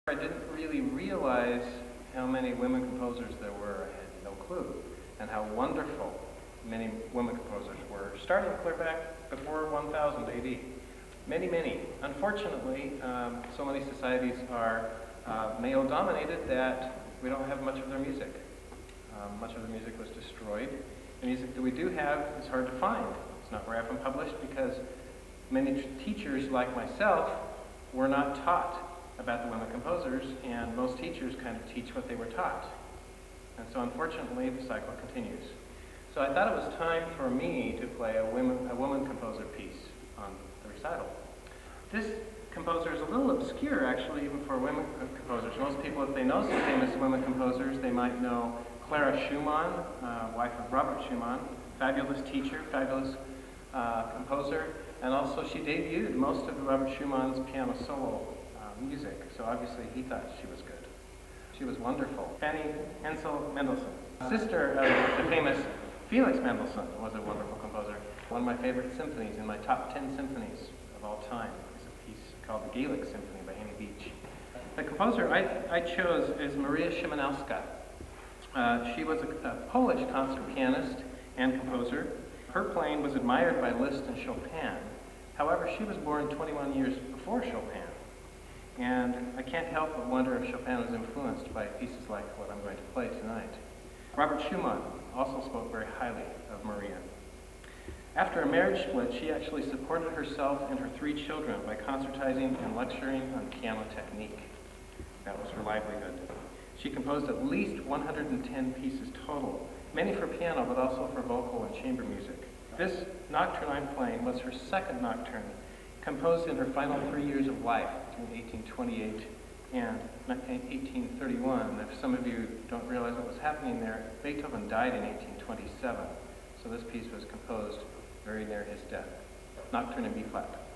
I didn't really realize how many women composers there were. I had no clue. And how wonderful many women composers were, starting clear back before 1000 AD. Many, many. Unfortunately, so many societies are male-dominated that we don't have much of their music. Much of the music was destroyed. The music that we do have is hard to find. It's not very often published because many teachers like myself were not taught about the women composers, and most teachers kind of teach what they were taught. And so unfortunately, the cycle continues. So I thought it was time for me to play a woman composer piece on the recital. This composer is a little obscure, actually, even for women composers. Most people, if they know some famous women composers, they might know Clara Schumann, wife of Robert Schumann, fabulous teacher, fabulous composer, and also she debuted most of Robert Schumann's piano solo music, so obviously he thought she was good. She was wonderful. Fanny Hensel Mendelssohn, sister of the famous Felix Mendelssohn, was a wonderful composer. One of my favorite symphonies in my top 10 symphonies of all time is a piece called the Gaelic Symphony by Amy Beach. The composer I chose is Maria Syzmanowska. She was a Polish concert pianist and composer. Her playing was admired by Liszt and Chopin. However, she was born 21 years before Chopin. And I can't help but wonder if Chopin was influenced by pieces like what I'm going to play tonight. Robert Schumann also spoke very highly of Maria. After a marriage split, she actually supported herself and her 3 children by concertizing and lecturing on piano technique. That was her livelihood. She composed at least 110 pieces total, many for piano, but also for vocal and chamber music. This nocturne I'm playing was her second nocturne, composed in her final 3 years of life, between 1828 and 1831. If some of you don't realize what was happening there, Beethoven died in 1827, so this piece was composed very near his death. Nocturne in B flat.